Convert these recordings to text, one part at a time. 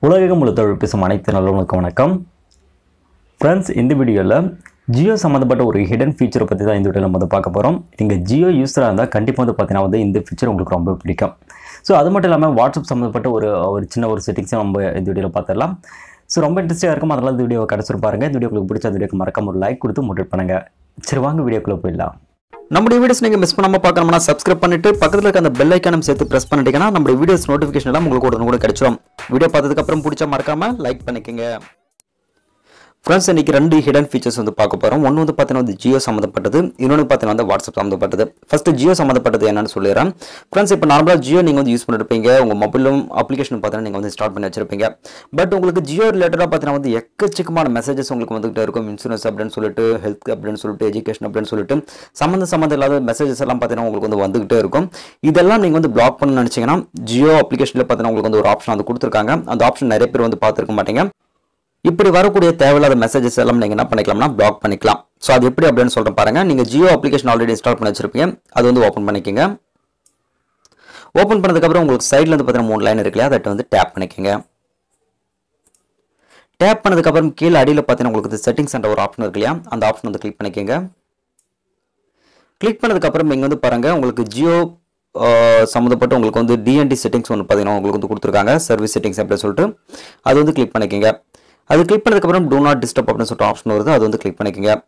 உலகம் முழு தொழில் பேசும் அனைத்து நல்லவங்களுக்கும் வணக்கம். ஃப்ரெண்ட்ஸ், இந்த வீடியோவில் ஜியோ சம்மந்தப்பட்ட ஒரு ஹிடன் ஃபீச்சரை பற்றி தான் இந்த வீடியோவில் நம்ம பார்க்க போகிறோம். நீங்கள் ஜியோ யூஸராக இருந்தால் கண்டிப்பாக பார்த்தீங்கன்னா இந்த ஃபீச்சர் உங்களுக்கு ரொம்ப பிடிக்கும். ஸோ அது மட்டும் இல்லாமல் வாட்ஸ்அப் சம்மந்தப்பட்ட ஒரு சின்ன சிட்டிங்ஸை நம்ம இந்த வீடியோவில் பார்த்துடலாம். ஸோ ரொம்ப இன்ட்ரெஸ்ட்டாக இருக்கும். அதனால் இந்த வீடியோ கடைசி பாருங்கள். இந்த வீடியோ உங்களுக்கு பிடிச்ச வீடியோக்கு மறக்காம ஒரு லைக் கொடுத்து மோட்டிவேட் பண்ணுங்கள். சரி, வாங்க வீடியோக்குள்ளே போயிடலாம். நம்முடைய வீடியோஸ் நீங்கள் மிஸ் பண்ணாமல் பார்க்கணும்னா சப்ஸ்கிரைப் பண்ணிட்டு பக்கத்தில் இருக்க அந்த பெல் ஐக்கானும் சேர்த்து ப்ரெஸ் பண்ணிட்டீங்கன்னா நம்முடைய வீடியோஸ் நோட்டிஃபிகேஷன் எல்லாம் உங்களுக்கு உடனே கிடைச்சிடும். வீடியோ பார்த்ததுக்கப்புறம் பிடிச்சா மறக்காமல் லைக் பண்ணிக்கங்க. ஃப்ரெண்ட்ஸ், இன்றைக்கி ரெண்டு ஹிடன் ஃபீச்சர்ஸ் பார்க்க போகிறோம். ஒன்று பார்த்தீங்கன்னா ஜியோ சம்மந்தப்பட்டது, இன்னொன்று பார்த்தீங்கன்னா வாட்ஸ்அப் சம்மந்தப்பட்டது. ஃபஸ்ட்டு ஜியோ சம்மந்தப்பட்டது என்னன்னு சொல்லிடுறேன். ஃப்ரெண்ட்ஸ், இப்போ நார்மலாக ஜியோ நீங்கள் யூஸ் பண்ணிருப்பீங்க. உங்கள் மொபைலும் அப்ளிகேஷன் பார்த்தீங்கன்னா நீங்கள் ஸ்டார்ட் பண்ணி வச்சிருப்பீங்க. பட் உங்களுக்கு ஜியோ ரிலேட்டடாக பார்த்தீங்கன்னா எக்கச்சக்கமான மெசேஜஸ் உங்களுக்கு வந்துகிட்டே இருக்கும். இன்சூரன்ஸ் அப்படின்னு சொல்லிட்டு, ஹெல்த் அப்படின்னு சொல்லிட்டு, எஜுகேஷன் அப்படின்னு சொல்லிட்டு சம்மந்தம் இல்லாத மெசேஜஸ் எல்லாம் பார்த்தீங்கன்னா உங்களுக்கு வந்துகிட்டே இருக்கும். இதெல்லாம் நீங்கள் பிளாக் பண்ண நினச்சிங்கன்னா ஜியோ அப்ளிகேஷனில் பார்த்தீங்கன்னா உங்களுக்கு ஒரு ஆப்ஷன் கொடுத்துருக்காங்க. அந்த ஆப்ஷன் நிறைய பேர் பார்த்துருக்க மாட்டீங்க. இப்படி வரக்கூடிய தேவையில்லாத மெசேஜஸ் எல்லாம் நீங்கள் என்ன பண்ணிக்கலாம்னா பிளாக் பண்ணிக்கலாம். ஸோ அது எப்படி அப்படின்னு சொல்கிறேன் பாருங்கள். நீங்கள் ஜியோ அப்ளிகேஷன் ஆல்ரெடி இன்ஸ்டால் பண்ணி வச்சிருப்பீங்க. அது ஓப்பன் பண்ணிக்கோங்க. ஓப்பன் பண்ணதுக்கப்புறம் உங்களுக்கு சைடில் பார்த்தீங்கன்னா 3 லைன் இருக்கு இல்லையா, அதை டேப் பண்ணிக்கோங்க. டேப் பண்ணதுக்கப்புறம் கீழே அடியில் பார்த்தீங்கன்னா உங்களுக்கு செட்டிங்ஸ் என்ற ஒரு ஆப்ஷன் இருக்கு இல்லையா, அந்த ஆப்ஷன் கிளிக் பண்ணிக்கோங்க. கிளிக் பண்ணதுக்கப்புறம் இங்கே பாருங்கள், உங்களுக்கு ஜியோ சம்மந்தப்பட்ட உங்களுக்கு டிஎன்டி செட்டிங்ஸ் ஒன்று பார்த்தீங்கன்னா உங்களுக்கு கொடுத்துருக்காங்க. சர்வீஸ் செட்டிங்ஸ் அப்படின்னு சொல்லிட்டு அது கிளிக் பண்ணிக்கோங்க. அது கிளிக் பண்ணதுக்கப்புறம் டூ நாட் டிஸ்டர்ப் அப்படின்னு சொல்லிட்டு ஆப்ஷன் வருது. அது கிளிக் பண்ணிக்கோங்க.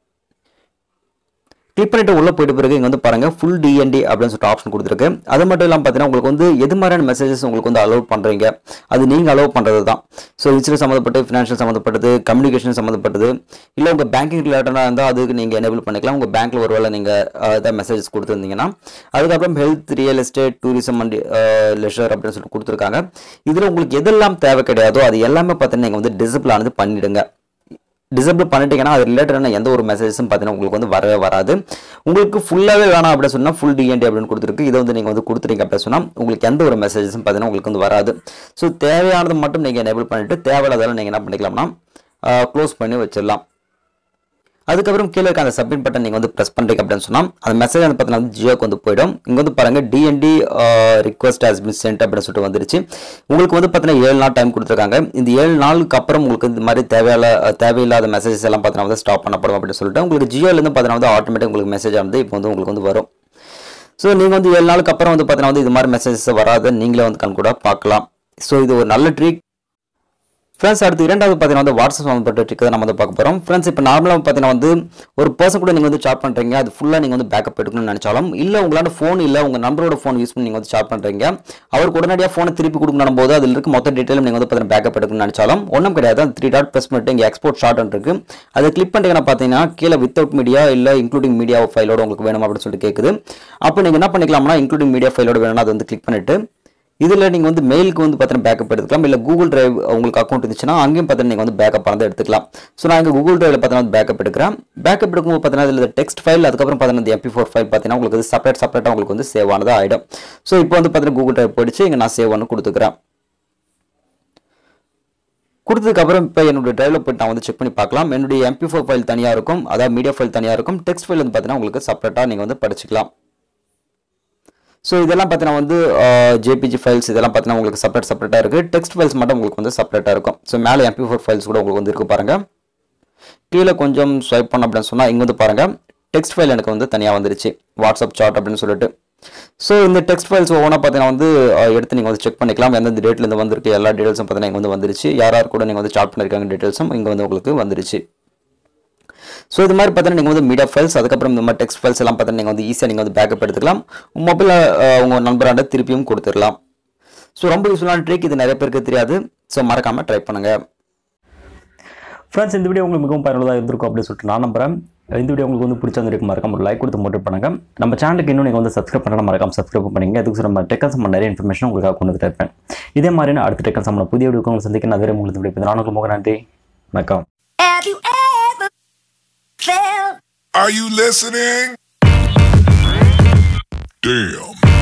கிளிக் பண்ணிட்டு உள்ள போயிட்டு பிறகு இங்கே பாருங்க ஃபுல் டிஎன்டி அப்படின்னு சொல்லிட்டு ஆப்ஷன் கொடுத்துருக்கு. அது மட்டும் இல்லாமல் பார்த்தீங்கன்னா உங்களுக்கு எது மாதிரியான மெசேஜஸ் உங்களுக்கு அலோவ் பண்ணுறீங்க, அது நீங்கள் அலோவ் பண்ணுறது தான். ஸோ இன்சூரன்ஸ் சம்மந்தப்பட்டு, ஃபினான்ஷியல் சம்மந்தப்பட்டது, கம்யூனிகேஷன் சம்மந்தப்பட்டது, இல்லை உங்கள் பேங்கிங் ரிலேட்டடாக இருந்தால் அதுக்கு நீங்கள் எனேபிள் பண்ணிக்கலாம். உங்கள் பேங்க்கில் ஒரு வேளை நீங்கள் ஏதாவது மெசேஜஸ் கொடுத்துருந்தீங்கன்னா. அதுக்கப்புறம் health, real estate, tourism and leisure அப்படின்னு சொல்லிட்டு கொடுத்துருக்காங்க. இதில் உங்களுக்கு எதெல்லாம் தேவை கிடையாதோ அது எல்லாமே பார்த்தீங்கன்னா நீங்கள் டிசபிள் ஆனது பண்ணிவிடுங்க. டிசபிள் பண்ணிட்டீங்கன்னா அது ரிலேட்டடான எந்த ஒரு மெசேஜஸும் பார்த்தீங்கன்னா உங்களுக்கு வரவே வராது. உங்களுக்கு ஃபுல்லாகவே வேணாம் அப்படின்னு சொன்னால் ஃபுல் டிஎன்டி அப்படின்னு கொடுத்துருக்கு. இதை நீங்கள் கொடுத்துட்டீங்க அப்படின்னு சொன்னால் உங்களுக்கு எந்த ஒரு மெசேஜஸும் பார்த்தீங்கன்னா உங்களுக்கு வராது. ஸோ தேவையானது மட்டும் நீங்கள் எனேபிள் பண்ணிவிட்டு தேவையில்லாதெல்லாம் நீங்கள் என்ன பண்ணிக்கலாம்னா க்ளோஸ் பண்ணி வச்சிடலாம். அதுக்கப்புறம் கீழே இருக்க அந்த சப்மிட் பட்டன் நீங்கள் ப்ரெஸ் பண்ணுறீங்க அப்படின்னு சொன்னால் அந்த மெசேஜ் பார்த்தீங்கன்னா ஜியோக்கு போயிடும். இங்கே பாருங்கள் DND request has been sent அப்படின்னு சொல்லிட்டு வந்துருச்சு. உங்களுக்கு பார்த்தீங்கன்னா 7 நாள் டைம் கொடுத்துருக்காங்க. இந்த 7 நாளுக்கு அப்புறம் உங்களுக்கு இந்த மாதிரி தேவையில்லாத மெசேஜஸ் எல்லாம் பார்த்தீங்கன்னா ஸ்டாப் பண்ணப்படும் அப்படின்னு சொல்லிட்டு உங்களுக்கு ஜியோலேருந்து பார்த்தீங்கன்னா ஆட்டோமேட்டிக் உங்களுக்கு மெசேஜ் ஆனது இப்போ உங்களுக்கு வரும். ஸோ நீங்கள் 7 நாளுக்கு அப்புறம் பார்த்தீங்கன்னா இது மாதிரி மெசேஜஸ் வராது நீங்களே கண்கூட பார்க்கலாம். ஸோ இது ஒரு நல்ல ட்ரிக். ஃப்ரெண்ட்ஸ், அடுத்து இரண்டாவது பார்த்தீங்கன்னா வாட்ஸ்அப் சம்மந்தப்பட்ட ட்ரிக் தான் நம்ம பார்க்க போகிறோம். ஃப்ரெண்ட்ஸ், இப்போ நார்மலாக பார்த்தீங்கன்னா ஒரு பர்சன் கூட நீங்கள் சாட் பண்ணுறீங்க, அது ஃபுல்லாக நீங்கள் பேக்கப் எடுக்கணும்னு நினச்சாலும், இல்லை உங்களால் ஃபோன் இல்லை உங்கள் நம்பரோட ஃபோன் யூஸ் பண்ணி நீங்கள் சாட் பண்ணுறீங்க, அவருக்கு உடனடியாக ஃபோனை திருப்பி கொடுக்கணும் போது அதில் இருக்க மொத்த டீட்டெயிலும் நீங்கள் பார்த்தீங்கன்னா பேக்கப் எடுக்கணும்னு நினச்சாலும் ஒன்றும் கிடையாது. அந்த 3 டாட் ப்ரெஸ் பண்ணிட்டு இங்கே எக்ஸ்போர்ட் ஷார்ட் இருக்குது. அதை கிளிக் பண்ணிட்டீங்கன்னா பார்த்தீங்கன்னா கீழே வித்தவுட் மீடியா இல்லை இன்க்ளூடிங் மீடியா ஃபைலோட உங்களுக்கு வேணும் அப்படின்னு சொல்லிட்டு கேட்குது. அப்போ நீங்கள் என்ன பண்ணிக்கலாம்னா இன்க்ளூடிங் மீடியா ஃபைலோட வேணும்னா அதை கிளிக் பண்ணிட்டு இதில் நீங்கள் மெயிலுக்கு பார்த்தீங்கன்னா பேக்கப் எடுத்துக்கலாம். இல்லை கூகுள் டிரைவ் உங்களுக்கு அக்கௌண்ட் இருந்துச்சுன்னா அங்கேயும் பார்த்தீங்கன்னா நீங்கள் பேக்கப் ஆனதை எடுத்துக்கலாம். ஸோ நான் இங்கே கூகுள் டிரைவில் பார்த்தீங்கன்னா பேக்கப் எடுக்கிறேன். பேக்கப் எடுக்கும்போது பார்த்தீங்கன்னா இதில் டெக்ஸ்ட் ஃபைல், அதுக்கப்புறம் பார்த்தீங்கன்னா MP4 ஃபைல் பார்த்தீங்கன்னா உங்களுக்கு செப்பரேட்டாக உங்களுக்கு சேவ் ஆனது ஆகிடும். ஸோ இப்போ பார்த்தீங்கன்னா கூகுள் டிரைவ் போயிடுச்சு. இங்கே நான் சேவ் பண்ணி கொடுத்துக்கிறேன். கொடுத்ததுக்கப்புறம் இப்போ என்னுடைய டிரைவில் போய்ட்டு நான் செக் பண்ணி பார்க்கலாம். என்னுடைய MP4 ஃபைல் தனியாக இருக்கும், அதாவது மீடியா ஃபைல் தனியாக இருக்கும். டெக்ஸ்ட் ஃபைல் பார்த்தீங்கன்னா உங்களுக்கு செப்பரேட்டாக நீங்கள் படிச்சுக்கலாம். ஸோ இதெல்லாம் பார்த்தீங்கன்னா ஜேபிஜி ஃபைல்ஸ் இதெல்லாம் பார்த்தீங்கன்னா உங்களுக்கு செப்பரேட்டாக இருக்குது. டெக்ஸ்ட் ஃபைல்ஸ் மட்டும் உங்களுக்கு செப்பரேட்டாக இருக்கும். ஸோ மேலே MP4 ஃபைல்ஸ் கூட உங்களுக்கு இருக்குது பாருங்கள். கீழே கொஞ்சம் ஸ்வைப் பண்ண அப்படின்னு சொன்னால் இங்கே பாருங்கள் டெக்ஸ்ட் ஃபைல் எனக்கு தனியாக வந்துருச்சு, வாட்ஸ்அப் சாட் அப்படின்னு சொல்லிட்டு. ஸோ இந்த டெக்ஸ்ட் ஃபைல்ஸ் ஒவ்வொன்றா பார்த்தீங்கன்னா எடுத்து நீங்கள் செக் பண்ணிக்கலாம். எந்தெந்த டேட்லேருந்து வந்திருக்கு எல்லா டீட்டெயில்ஸும் பார்த்தீங்கன்னா இங்கே வந்துருச்சு. யார் கூட நீங்கள் சாட் பண்ணியிருக்காங்க டீட்டெயில்ஸும் இங்கே உங்களுக்கு வந்துருச்சு. ஸோ இது மாதிரி பார்த்தீங்கன்னா நீங்கள் மீடியா ஃபைல்ஸ், அதுக்கப்புறம் இந்த மாதிரி டெக்ஸ்ட் ஃபைல்ஸ் எல்லாம் பார்த்தீங்கன்னா நீங்கள் ஈஸியாக நீங்கள் பேக்கப் எடுத்துக்கலாம். மொபைலில் உங்கள் நண்பராண்ட திருப்பியும் கொடுத்துடலாம். ஸோ ரொம்ப யூஸ்ஃபுல்லான ட்ரிக், இது நிறைய பேருக்கு தெரியாது. ஸோ மறக்காமல் ட்ரை பண்ணுங்கள். ஃப்ரெண்ட்ஸ், இந்த வீடியோ உங்களுக்கு மிகவும் பயனுள்ளதாக இருந்திருக்கும் அப்படின்னு சொல்லிட்டு நான் நம்புறேன். இந்த வீடியோ உங்களுக்கு பிடிச்சிருந்திருக்கு, மறக்காம ஒரு லைக் கொடுத்து மோட்டிவேட் பண்ணுங்க. நம்ம சேனலுக்கு இன்னும் நீங்கள் சப்ஸ்கிரைப் பண்ணலாம், மறக்காம சப்ஸ்கிரைப் பண்ணுங்க. அதுக்கு நம்ம டெக்கன் சம்மந்த நிறைய இன்ஃபர்மேஷன் உங்களுக்காக கொண்டு வந்துட்டு இருப்பேன். இதே மாதிரி நான் அடுத்த டெக்கன் சம்மந்த புதிய வீடியோ உங்களுக்கு சந்திக்க நான் வேறு உங்களுக்கு நானும் முக நன்றி, வணக்கம். Are you listening? Damn.